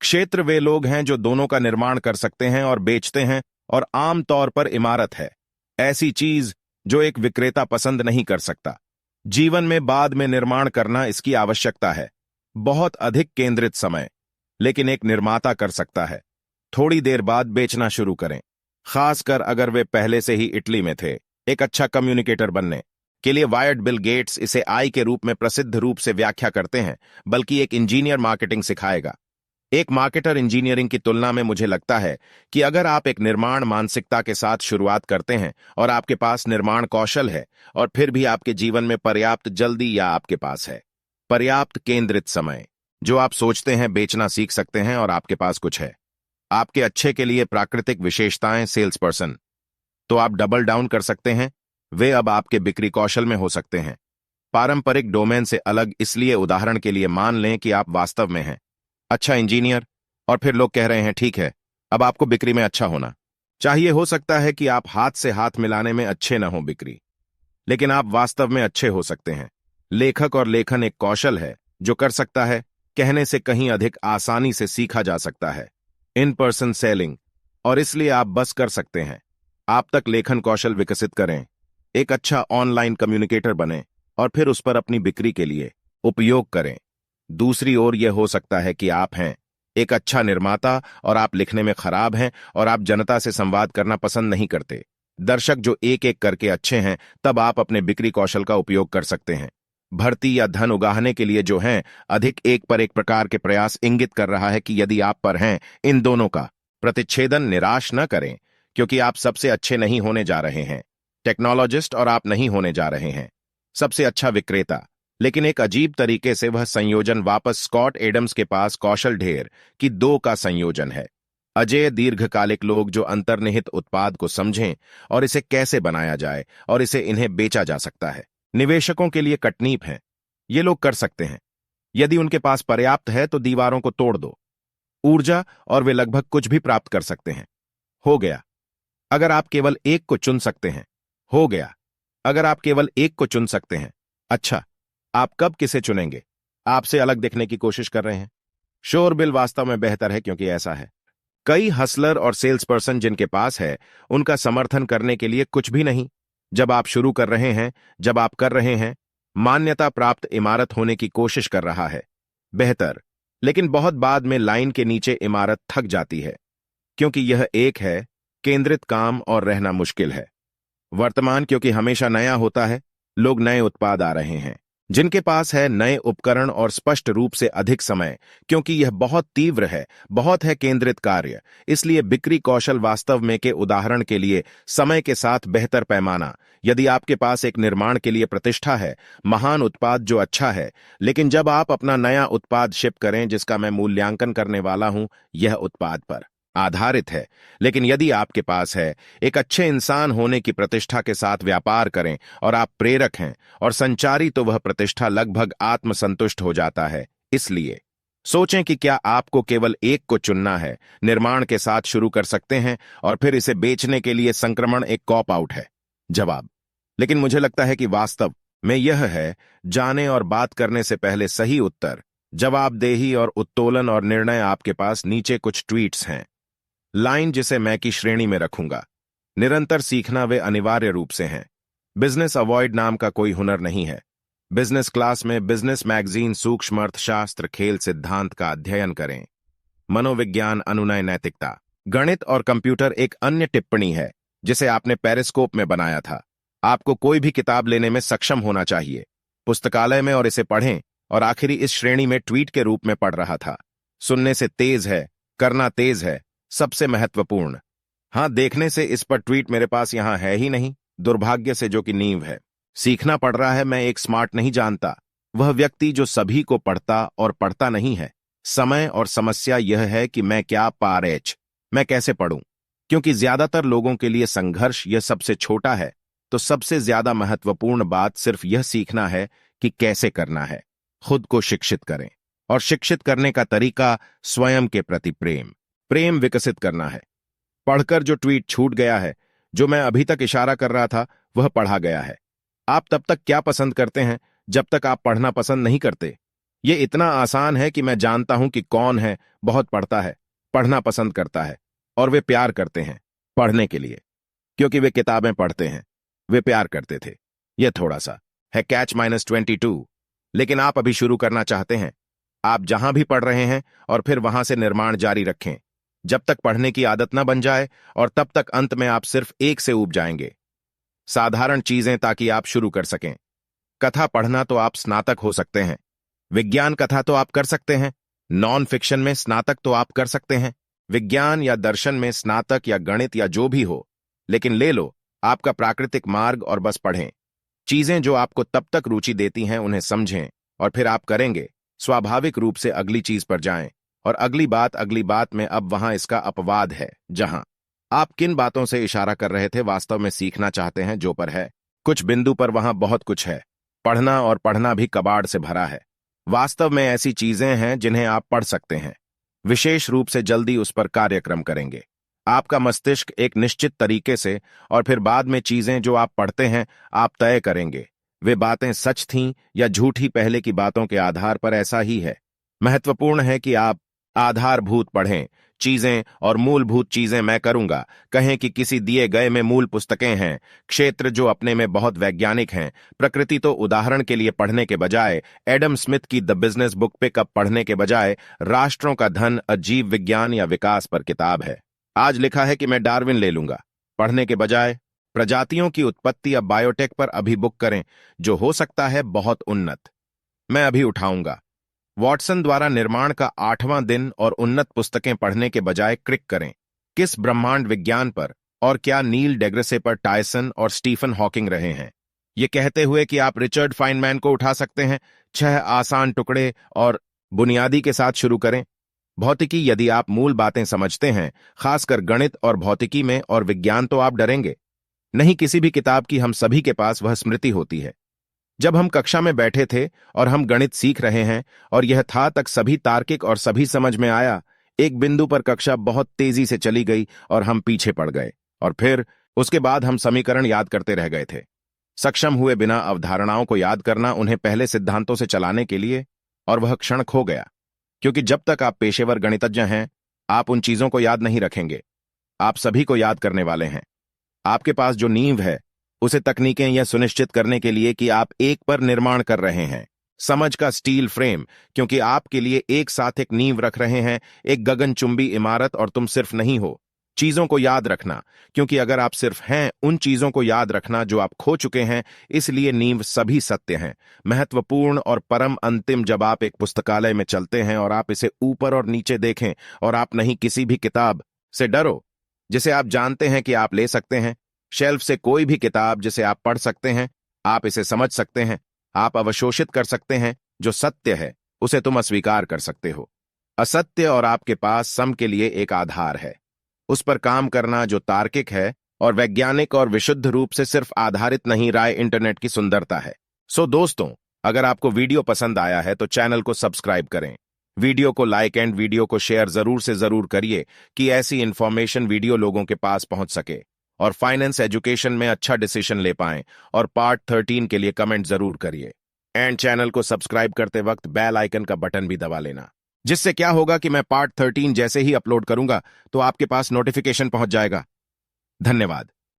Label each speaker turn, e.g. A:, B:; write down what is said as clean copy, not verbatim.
A: क्षेत्र वे लोग हैं जो दोनों का निर्माण कर सकते हैं और बेचते हैं, और आम तौर पर इमारत है ऐसी चीज जो एक विक्रेता पसंद नहीं कर सकता। जीवन में बाद में निर्माण करना इसकी आवश्यकता है, बहुत अधिक केंद्रित समय, लेकिन एक निर्माता कर सकता है। थोड़ी देर बाद बेचना शुरू करें, खासकर अगर वे पहले से ही इटली में थे। एक अच्छा कम्युनिकेटर बनने के लिए वायर्ड बिल गेट्स इसे आई के रूप में प्रसिद्ध रूप से व्याख्या करते हैं, बल्कि एक इंजीनियर मार्केटिंग सिखाएगा। एक मार्केटर इंजीनियरिंग की तुलना में मुझे लगता है कि अगर आप एक निर्माण मानसिकता के साथ शुरुआत करते हैं और आपके पास निर्माण कौशल है और फिर भी आपके जीवन में पर्याप्त जल्दी या आपके पास है पर्याप्त केंद्रित समय, जो आप सोचते हैं बेचना सीख सकते हैं और आपके पास कुछ है आपके अच्छे के लिए प्राकृतिक विशेषताएं सेल्स पर्सन, तो आप डबल डाउन कर सकते हैं। वे अब आपके बिक्री कौशल में हो सकते हैं, पारंपरिक डोमेन से अलग। इसलिए उदाहरण के लिए मान लें कि आप वास्तव में हैं अच्छा इंजीनियर, और फिर लोग कह रहे हैं ठीक है, अब आपको बिक्री में अच्छा होना चाहिए। हो सकता है कि आप हाथ से हाथ मिलाने में अच्छे न हो बिक्री, लेकिन आप वास्तव में अच्छे हो सकते हैं। लेखक और लेखन एक कौशल है जो कर सकता है, कहने से कहीं अधिक आसानी से सीखा जा सकता है। इन पर्सन सेलिंग, और इसलिए आप बस कर सकते हैं। आप तक लेखन कौशल विकसित करें, एक अच्छा ऑनलाइन कम्युनिकेटर बने और फिर उस पर अपनी बिक्री के लिए उपयोग करें। दूसरी ओर यह हो सकता है कि आप हैं एक अच्छा निर्माता और आप लिखने में खराब हैं और आप जनता से संवाद करना पसंद नहीं करते। दर्शक जो एक एक करके अच्छे हैं, तब आप अपने बिक्री कौशल का उपयोग कर सकते हैं। भर्ती या धन उगाहने के लिए जो हैं अधिक एक पर एक प्रकार के प्रयास इंगित कर रहा है कि यदि आप पर हैं इन दोनों का प्रतिच्छेदन, निराश न करें, क्योंकि आप सबसे अच्छे नहीं होने जा रहे हैं टेक्नोलॉजिस्ट, और आप नहीं होने जा रहे हैं सबसे अच्छा विक्रेता। लेकिन एक अजीब तरीके से वह संयोजन वापस स्कॉट एडम्स के पास कौशल ढेर की दो का संयोजन है। अजेय दीर्घकालिक लोग जो अंतर्निहित उत्पाद को समझें और इसे कैसे बनाया जाए और इसे इन्हें बेचा जा सकता है। निवेशकों के लिए कटनीप है, ये लोग कर सकते हैं यदि उनके पास पर्याप्त है तो दीवारों को तोड़ दो ऊर्जा, और वे लगभग कुछ भी प्राप्त कर सकते हैं। हो गया अगर आप केवल एक को चुन सकते हैं। हो गया अगर आप केवल एक को चुन सकते हैं। अच्छा, आप कब किसे चुनेंगे? आपसे अलग दिखने की कोशिश कर रहे हैं। श्योर बिल वास्तव में बेहतर है क्योंकि ऐसा है। कई हसलर और सेल्स पर्सन जिनके पास है उनका समर्थन करने के लिए कुछ भी नहीं। जब आप शुरू कर रहे हैं, जब आप कर रहे हैं, मान्यता प्राप्त इमारत होने की कोशिश कर रहा है बेहतर, लेकिन बहुत बाद में लाइन के नीचे इमारत थक जाती है क्योंकि यह एक है केंद्रित काम और रहना मुश्किल है। वर्तमान क्योंकि हमेशा नया होता है, लोग नए उत्पाद आ रहे हैं जिनके पास है नए उपकरण और स्पष्ट रूप से अधिक समय, क्योंकि यह बहुत तीव्र है, बहुत है केंद्रित कार्य। इसलिए बिक्री कौशल वास्तव में के उदाहरण के लिए समय के साथ बेहतर पैमाना। यदि आपके पास एक निर्माण के लिए प्रतिष्ठा है, महान उत्पाद जो अच्छा है, लेकिन जब आप अपना नया उत्पाद शिप करें, जिसका मैं मूल्यांकन करने वाला हूं, यह उत्पाद पर आधारित है। लेकिन यदि आपके पास है एक अच्छे इंसान होने की प्रतिष्ठा के साथ व्यापार करें और आप प्रेरक हैं और संचारी, तो वह प्रतिष्ठा लगभग आत्मसंतुष्ट हो जाता है। इसलिए सोचें कि क्या आपको केवल एक को चुनना है। निर्माण के साथ शुरू कर सकते हैं और फिर इसे बेचने के लिए संक्रमण एक कॉप आउट है। जवाब, लेकिन मुझे लगता है कि वास्तव में यह है जाने और बात करने से पहले सही उत्तर, जवाबदेही और उत्तोलन और निर्णय। आपके पास नीचे कुछ ट्वीट्स हैं। लाइन जिसे मैं की श्रेणी में रखूंगा, निरंतर सीखना वे अनिवार्य रूप से हैं। बिजनेस अवॉइड नाम का कोई हुनर नहीं है। बिजनेस क्लास में बिजनेस मैगजीन, सूक्ष्म अर्थशास्त्र, खेल सिद्धांत का अध्ययन करें। मनोविज्ञान, अनुनय, नैतिकता, गणित और कंप्यूटर एक अन्य टिप्पणी है जिसे आपने पेरिस्कोप में बनाया था। आपको कोई भी किताब लेने में सक्षम होना चाहिए पुस्तकालय में और इसे पढ़ें। और आखिरी इस श्रेणी में ट्वीट के रूप में पढ़ रहा था। सुनने से तेज है, करना तेज है, सबसे महत्वपूर्ण। हां, देखने से इस पर ट्वीट मेरे पास यहां है ही नहीं, दुर्भाग्य से, जो कि नींव है। सीखना पड़ रहा है। मैं एक स्मार्ट नहीं जानता, वह व्यक्ति जो सभी को पढ़ता और पढ़ता नहीं है। समय और समस्या यह है कि मैं क्या मैं कैसे पढ़ूं, क्योंकि ज्यादातर लोगों के लिए संघर्ष यह सबसे छोटा है। तो सबसे ज्यादा महत्वपूर्ण बात सिर्फ यह सीखना है कि कैसे करना है। खुद को शिक्षित करें, और शिक्षित करने का तरीका स्वयं के प्रति प्रेम विकसित करना है। पढ़कर जो ट्वीट छूट गया है, जो मैं अभी तक इशारा कर रहा था, वह पढ़ा गया है। आप तब तक क्या पसंद करते हैं जब तक आप पढ़ना पसंद नहीं करते? ये इतना आसान है कि मैं जानता हूं कि कौन है बहुत पढ़ता है, पढ़ना पसंद करता है, और वे प्यार करते हैं पढ़ने के लिए, क्योंकि वे किताबें पढ़ते हैं। वे प्यार करते थे। यह थोड़ा सा है catch-22। लेकिन आप अभी शुरू करना चाहते हैं। आप जहां भी पढ़ रहे हैं और फिर वहां से निर्माण जारी रखें जब तक पढ़ने की आदत न बन जाए, और तब तक अंत में आप सिर्फ एक से ऊब जाएंगे। साधारण चीजें ताकि आप शुरू कर सकें। कथा पढ़ना तो आप स्नातक हो सकते हैं। विज्ञान कथा तो आप कर सकते हैं। नॉन फिक्शन में स्नातक तो आप कर सकते हैं। विज्ञान या दर्शन में स्नातक या गणित या जो भी हो। लेकिन ले लो आपका प्राकृतिक मार्ग और बस पढ़ें। चीजें जो आपको तब तक रुचि देती हैं उन्हें समझें, और फिर आप करेंगे स्वाभाविक रूप से अगली चीज पर जाएं। और अगली बात में अब वहां इसका अपवाद है, जहां आप किन बातों से इशारा कर रहे थे वास्तव में सीखना चाहते हैं जो पर है। कुछ बिंदु पर वहां बहुत कुछ है। पढ़ना और पढ़ना भी कबाड़ से भरा है। वास्तव में ऐसी चीजें हैं जिन्हें आप पढ़ सकते हैं। विशेष रूप से जल्दी उस पर कार्यक्रम करेंगे। आपका मस्तिष्क एक निश्चित तरीके से, और फिर बाद में चीजें जो आप पढ़ते हैं आप तय करेंगे वे बातें सच थीं या झूठी। पहले की बातों के आधार पर ऐसा ही है। महत्वपूर्ण है कि आप आधारभूत पढ़ें चीजें, और मूलभूत चीजें मैं करूंगा। कहें कि किसी दिए गए में मूल पुस्तकें हैं, क्षेत्र जो अपने में बहुत वैज्ञानिक हैं। प्रकृति तो उदाहरण के लिए पढ़ने के बजाय एडम स्मिथ की द बिजनेस बुक पिकअप पढ़ने के बजाय राष्ट्रों का धन अजीव विज्ञान या विकास पर किताब है। आज लिखा है कि मैं डार्विन ले लूंगा पढ़ने के बजाय प्रजातियों की उत्पत्ति या बायोटेक पर अभी बुक करें, जो हो सकता है बहुत उन्नत। मैं अभी उठाऊंगा वॉटसन द्वारा निर्माण का 8वां दिन, और उन्नत पुस्तकें पढ़ने के बजाय क्लिक करें किस ब्रह्मांड विज्ञान पर, और क्या नील डेग्रेसे पर टायसन और स्टीफन हॉकिंग रहे हैं। ये कहते हुए कि आप रिचर्ड फाइनमैन को उठा सकते हैं। 6 आसान टुकड़े और बुनियादी के साथ शुरू करें। भौतिकी, यदि आप मूल बातें समझते हैं, खासकर गणित और भौतिकी में, और विज्ञान तो आप डरेंगे नहीं। किसी भी किताब की हम सभी के पास वह स्मृति होती है जब हम कक्षा में बैठे थे और हम गणित सीख रहे हैं, और यह था तक सभी तार्किक और सभी समझ में आया। एक बिंदु पर कक्षा बहुत तेजी से चली गई और हम पीछे पड़ गए, और फिर उसके बाद हम समीकरण याद करते रह गए थे, सक्षम हुए बिना अवधारणाओं को याद करना, उन्हें पहले सिद्धांतों से चलाने के लिए। और वह क्षण खो गया, क्योंकि जब तक आप पेशेवर गणितज्ञ हैं आप उन चीजों को याद नहीं रखेंगे। आप सभी को याद करने वाले हैं। आपके पास जो नींव है उसे तकनीकें यह सुनिश्चित करने के लिए कि आप एक पर निर्माण कर रहे हैं, समझ का स्टील फ्रेम, क्योंकि आपके लिए एक साथ एक नींव रख रहे हैं, एक गगनचुंबी इमारत। और तुम सिर्फ नहीं हो चीजों को याद रखना, क्योंकि अगर आप सिर्फ हैं उन चीजों को याद रखना जो आप खो चुके हैं। इसलिए नींव सभी सत्य हैं, महत्वपूर्ण और परम अंतिम। जब आप एक पुस्तकालय में चलते हैं और आप इसे ऊपर और नीचे देखें, और आप नहीं किसी भी किताब से डरो जिसे आप जानते हैं कि आप ले सकते हैं। शेल्फ से कोई भी किताब जिसे आप पढ़ सकते हैं, आप इसे समझ सकते हैं, आप अवशोषित कर सकते हैं। जो सत्य है उसे तुम अस्वीकार कर सकते हो। असत्य, और आपके पास सम के लिए एक आधार है। उस पर काम करना जो तार्किक है और वैज्ञानिक और विशुद्ध रूप से सिर्फ आधारित नहीं, राय इंटरनेट की सुंदरता है। सो दोस्तों, अगर आपको वीडियो पसंद आया है तो चैनल को सब्सक्राइब करें, वीडियो को लाइक एंड वीडियो को शेयर जरूर से जरूर करिए कि ऐसी इंफॉर्मेशन वीडियो लोगों के पास पहुंच सके और फाइनेंस एजुकेशन में अच्छा डिसीजन ले पाएं। और पार्ट 13 के लिए कमेंट जरूर करिए, एंड चैनल को सब्सक्राइब करते वक्त बेल आइकन का बटन भी दबा लेना, जिससे क्या होगा कि मैं पार्ट 13 जैसे ही अपलोड करूंगा तो आपके पास नोटिफिकेशन पहुंच जाएगा। धन्यवाद।